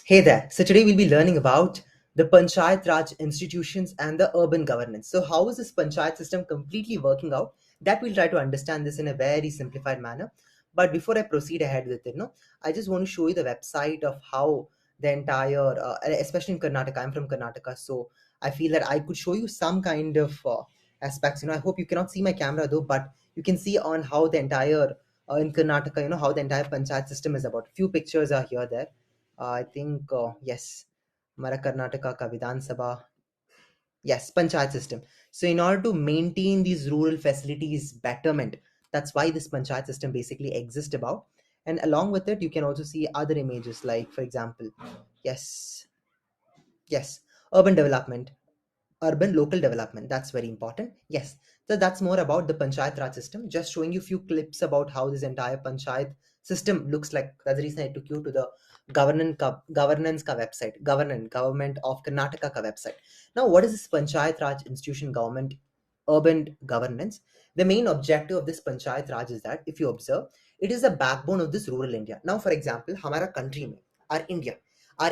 Hey there. So today we'll be learning about the Panchayat Raj institutions and the urban governance. So how is this Panchayat system completely working out? That we'll try to understand this in a very simplified manner. But before I proceed ahead with it, I just want to show you the website of how the entire, especially in Karnataka. I'm from Karnataka, so I feel that I could show you some kind of aspects. I hope you cannot see my camera though, but you can see on how the entire in Karnataka, how the entire Panchayat system is about. Few pictures are here there. I think, yes, हमारा कर्नाटका का Vidhan Sabha, yes, panchayat system. So in order to maintain these rural facilities betterment, that's why this panchayat system basically exists about. And along with it, you can also see other images like, for example, yes, yes, urban development, urban local development, that's very important. Yes, so that's more about the panchayat raj system, just showing you few clips about how this entire panchayat system looks like. That's the reason I took you to the governance ka website, government of Karnataka ka website. Now what is this panchayat raj institution government urban governance? The main objective of this panchayat raj is that, if you observe, it is the backbone of this rural India. Now for example, hamara country mein, our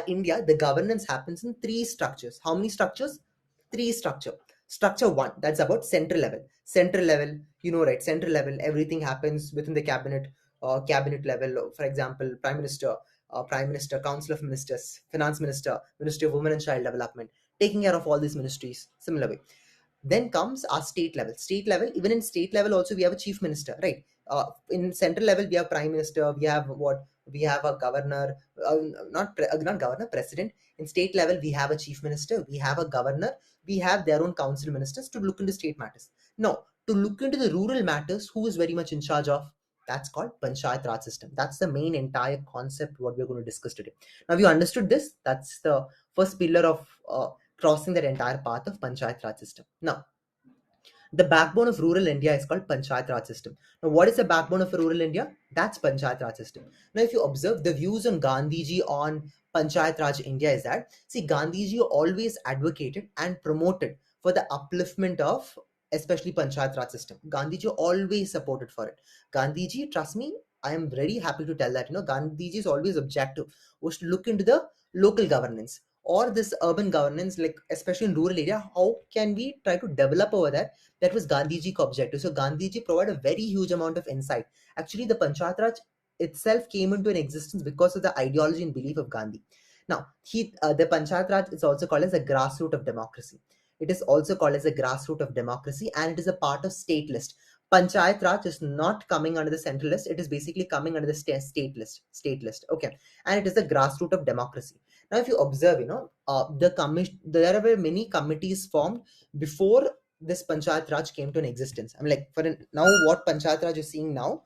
India, the governance happens in three structures. How many structures? Three structure. Structure one, that's about central level. Central level, right, central level, everything happens within the cabinet level. For example, prime minister, council of ministers, finance minister, ministry of women and child development, taking care of all these ministries. Similar way, then comes our state level. State level, even in state level also, we have a chief minister, right? In central level, we have prime minister. We have what? We have a governor, not governor, president. In state level, we have a chief minister. We have a governor. We have their own council ministers to look into state matters. Now, to look into the rural matters, who is very much in charge of? That's called Panchayat Raj system. That's the main entire concept what we're going to discuss today. Now, you understood this? That's the first pillar of crossing that entire path of Panchayat Raj system. Now, the backbone of rural India is called Panchayat Raj system. Now, what is the backbone of rural India? That's Panchayat Raj system. Now, if you observe the views on Gandhiji on Panchayat Raj India is that, see, Gandhiji always advocated and promoted for the upliftment of especially Panchayat Raj system. Gandhiji always supported for it. Gandhiji, trust me, I am very happy to tell that, Gandhiji's always objective was to look into the local governance or this urban governance, like especially in rural area, how can we try to develop over there? That was Gandhiji ka objective. So Gandhiji provided a very huge amount of insight. Actually, the Panchayat Raj itself came into an existence because of the ideology and belief of Gandhi. Now, the Panchayat Raj is also called as a grassroots of democracy. It is also called as a grassroots of democracy, and it is a part of state list. Panchayat Raj is not coming under the central list. It is basically coming under the state list. State list. Okay, and it is the grassroots of democracy. Now, if you observe, there were many committees formed before this Panchayat Raj came to an existence. I'm like, now what Panchayat Raj is seeing now,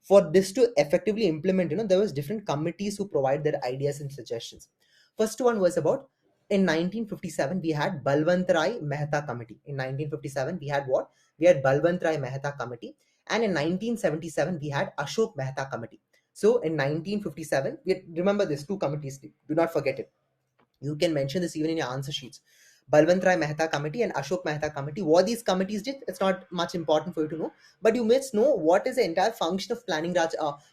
for this to effectively implement, there was different committees who provide their ideas and suggestions. First one was about, in 1957 we had Balwant Rai Mehta committee. In 1957 we had what? We had Balwant Rai Mehta committee, and in 1977 we had Ashok Mehta committee. So in 1957, remember these two committees. Do not forget it. You can mention this even in your answer sheets. Balwant Rai Mehta committee and Ashok Mehta committee. What these committees did, it's not much important for you to know, but you must know what is the entire function of planning Raj,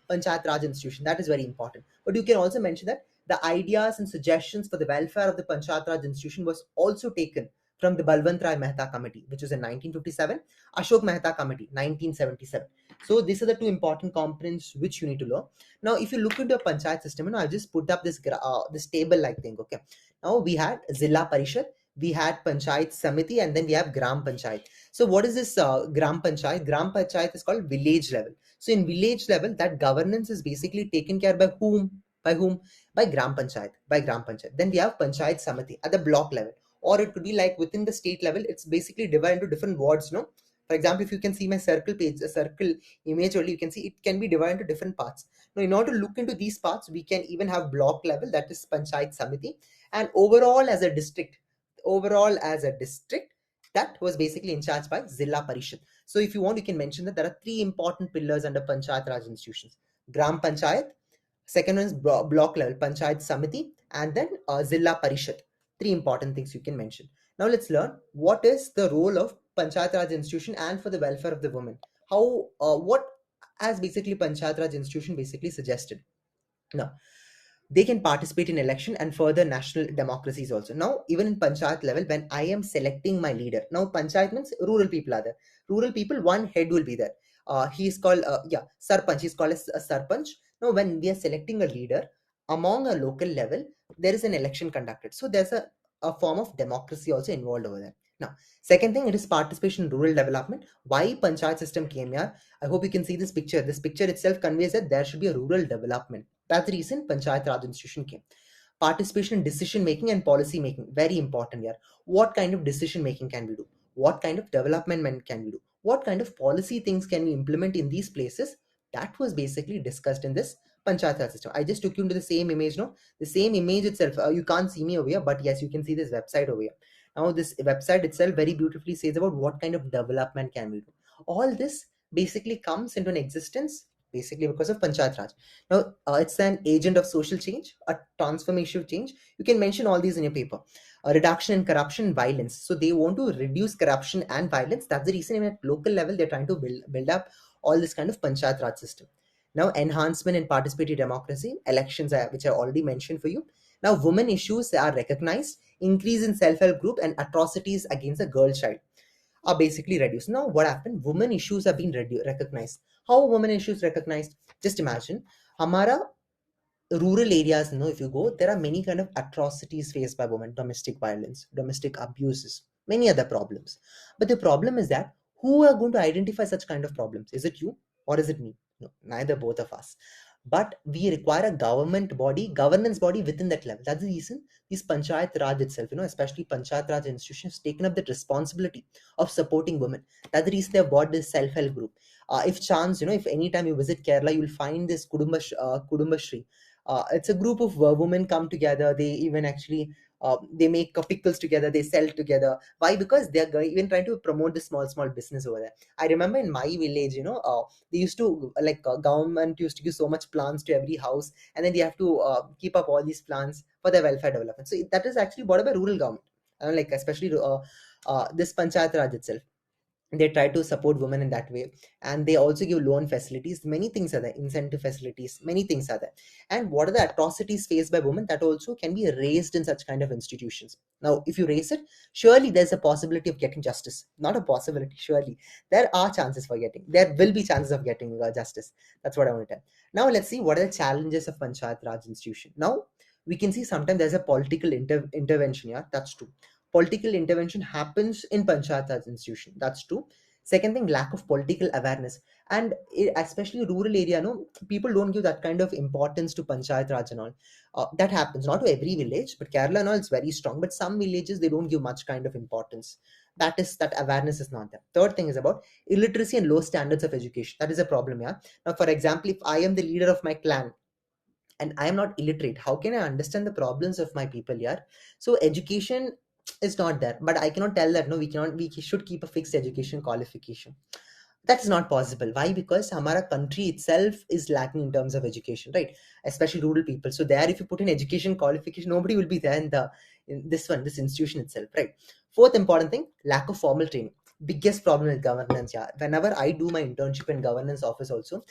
Panchayat Raj institution. That is very important. But you can also mention that the ideas and suggestions for the welfare of the Panchayat Raj institution was also taken from the Balwant Rai Mehta committee, which was in 1957, Ashok Mehta committee, 1977. So these are the two important components which you need to learn. Now, if you look into a panchayat system, I've just put up this table-like thing. Okay, now we had Zilla Parishad, we had Panchayat Samiti, and then we have Gram Panchayat. So what is this Gram Panchayat? Gram Panchayat is called village level. So in village level, that governance is basically taken care by whom? By whom? By Gram Panchayat. By Gram Panchayat. Then we have Panchayat Samiti at the block level. Or it could be like within the state level, it's basically divided into different wards, For example, if you can see my circle page, a circle image only, you can see it can be divided into different parts. Now, in order to look into these parts, we can even have block level, that is Panchayat Samiti, and overall as a district, that was basically in charge by Zilla Parishad. So if you want, you can mention that there are three important pillars under Panchayat Raj institutions: Gram Panchayat, second one is block level Panchayat Samiti, and then Zilla Parishad. Three important things you can mention. Now let's learn what is the role of Panchayat Raj institution and for the welfare of the women. What has basically Panchayat Raj institution basically suggested. Now, they can participate in election and further national democracies also. Now, even in panchayat level, when I am selecting my leader, now panchayat means rural people are there. Rural people, one head will be there. He is called, sarpanch. He's called as a sarpanch. Now, when we are selecting a leader among a local level, there is an election conducted. So there's a form of democracy also involved over there. Now, second thing, it is participation in rural development. Why panchayat system came here? I hope you can see this picture. This picture itself conveys that there should be a rural development. That's the reason Panchayat Raj institution came. Participation in decision making and policy making, very important here. What kind of decision making can we do? What kind of development can we do? What kind of policy things can we implement in these places? That was basically discussed in this Panchayat Raj system. I just took you into the same image, no? The same image itself. You can't see me over here, but yes, you can see this website over here. Now, this website itself very beautifully says about what kind of development can we do. All this basically comes into an existence basically because of Panchayat Raj. Now, it's an agent of social change, a transformative change. You can mention all these in your paper. A reduction in corruption and violence. So they want to reduce corruption and violence. That's the reason even at local level they're trying to build up all this kind of Panchayat Raj system. Now, enhancement in participatory democracy, elections, which I already mentioned for you. Now, women issues are recognized, increase in self-help group and atrocities against a girl child are basically reduced. Now, what happened? Women issues have been recognized. How are women issues recognized? Just imagine, Hamara rural areas, if you go, there are many kind of atrocities faced by women, domestic violence, domestic abuses, many other problems. But the problem is that who are going to identify such kind of problems? Is it you or is it me? No, neither both of us. But we require a government body, governance body within that level. That's the reason this Panchayat Raj itself, especially Panchayat Raj institutions, taken up that responsibility of supporting women. That's the reason they've bought this self-help group. If chance, if anytime you visit Kerala, you'll find this Kudumba Shri. It's a group of women come together. They even actually they make pickles together. They sell together. Why? Because they're even trying to promote the small business over there. I remember in my village, they used to government used to give so much plants to every house, and then they have to keep up all these plants for their welfare development. So that is actually bought by rural government, like especially this Panchayat Raj itself. They try to support women in that way, and they also give loan facilities. Many things are there, incentive facilities, many things are there. And what are the atrocities faced by women that also can be raised in such kind of institutions? Now, if you raise it, surely there's a possibility of getting justice. Not a possibility, surely there are chances for getting, there will be chances of getting justice. That's what I want to tell. Now let's see what are the challenges of Panchayat Raj institution. Now we can see sometimes there's a political intervention. Yeah, that's true. Political intervention happens in Panchayat Raj institution. That's true. Second thing, lack of political awareness, and especially rural area, no, people don't give that kind of importance to Panchayat Raj and all. That happens not to every village, but Kerala and all is very strong. But some villages they don't give much kind of importance. That awareness is not there. Third thing is about illiteracy and low standards of education. That is a problem. Yeah. Now, for example, if I am the leader of my clan and I am not illiterate, how can I understand the problems of my people here? So education is not there, but I cannot tell that no, we should keep a fixed education qualification. That's not possible. Why? Because our country itself is lacking in terms of education, right? Especially rural people. So there, if you put in education qualification, nobody will be there in this institution itself, right? Fourth important thing, lack of formal training. Biggest problem with governance. Yeah, whenever I do my internship in governance office also,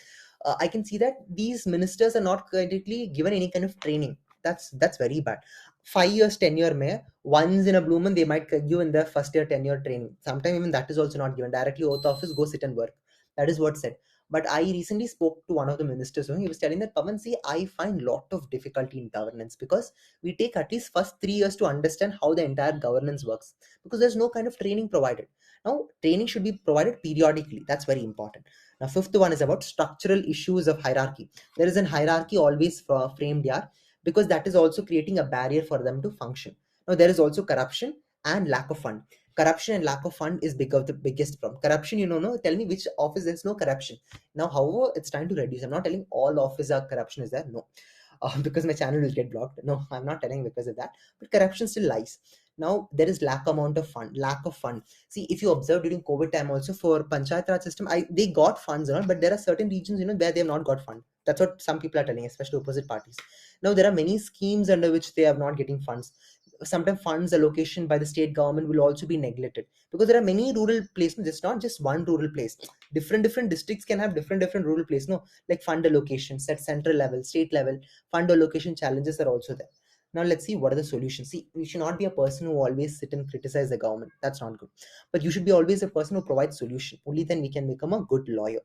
I can see that these ministers are not currently given any kind of training. That's very bad. 5 years tenure may once in a blue moon they might give in their first year tenure training. Sometimes even that is also not given. Directly oath office, go sit and work. That is what said. But I recently spoke to one of the ministers. He was telling that, Pawan, see, I find lot of difficulty in governance because we take at least first 3 years to understand how the entire governance works because there's no kind of training provided. Now, training should be provided periodically. That's very important. Now, fifth one is about structural issues of hierarchy. There is a hierarchy always framed here because that is also creating a barrier for them to function. Now, there is also corruption and lack of fund. Corruption and lack of fund is the biggest problem. Corruption, no, tell me which office there's no corruption. Now, however, it's trying to reduce. I'm not telling all office are corruption is there. No, because my channel will get blocked. No, I'm not telling because of that. But corruption still lies. Now there is lack of fund. See, if you observe during COVID time also for Panchayat Raj system, they got funds and all, but there are certain regions where they have not got fund. That's what some people are telling, especially opposite parties. Now there are many schemes under which they are not getting funds. sometimes funds allocation by the state government will also be neglected, because there are many rural places. It's not just one rural place. Different districts can have different rural place, no, like fund allocations at central level, state level. Fund allocation challenges are also there. Now let's see what are the solutions. See, we should not be a person who always sit and criticize the government. That's not good. But you should be always a person who provides solution. Only then we can become a good lawyer.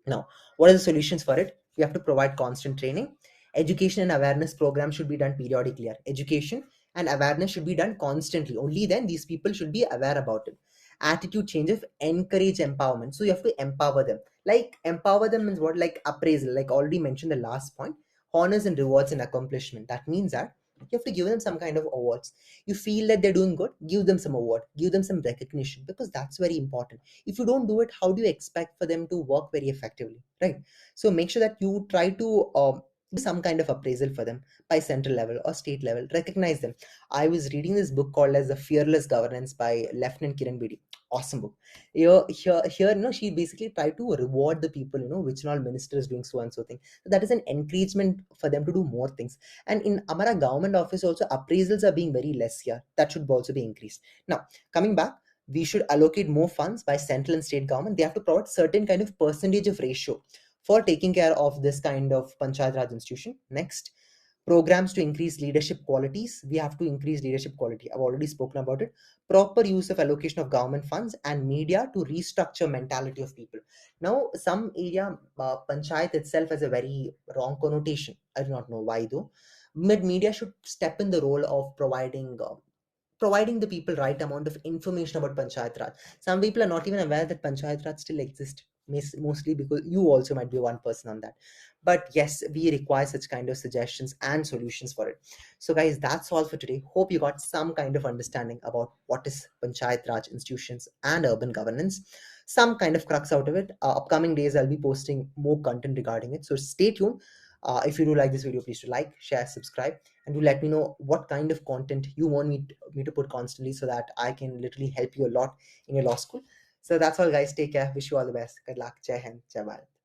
Now, what are the solutions for it? We have to provide constant training. Education and awareness programs should be done periodically. Education and awareness should be done constantly. Only then these people should be aware about it. Attitude changes, encourage empowerment. So you have to empower them. Like empower them means what? Like appraisal. Like already mentioned the last point, honors and rewards and accomplishment. That means that you have to give them some kind of awards. You feel that they're doing good, give them some award, give them some recognition, because that's very important. If you don't do it, how do you expect for them to work very effectively, right? So make sure that you try to do some kind of appraisal for them by central level or state level. Recognize them. I was reading this book called as The Fearless Governance by Lieutenant Kiran Bedi. Awesome book. Here, she basically tried to reward the people, which and all minister is doing so and so thing. So that is an encouragement for them to do more things. And in Amara government office also, appraisals are being very less here. That should also be increased. Now, coming back, we should allocate more funds by central and state government. They have to provide certain kind of percentage of ratio for taking care of this kind of Panchayat Raj institution. Next, programs to increase leadership qualities. We have to increase leadership quality. I've already spoken about it. Proper use of allocation of government funds and media to restructure mentality of people. Now, some area panchayat itself has a very wrong connotation. I do not know why though. But media should step in the role of providing the people right amount of information about Panchayat Raj. Some people are not even aware that Panchayat Raj still exists, mostly because you also might be one person on that. But yes, we require such kind of suggestions and solutions for it. So guys, that's all for today. Hope you got some kind of understanding about what is Panchayat Raj institutions and urban governance, some kind of crux out of it. Upcoming days, I'll be posting more content regarding it. So stay tuned. If you do like this video, please do like, share, subscribe, and do let me know what kind of content you want me to put constantly, so that I can literally help you a lot in your law school. So that's all guys. Take care. Wish you all the best. Good luck. Jai Hind. Jai Bharat.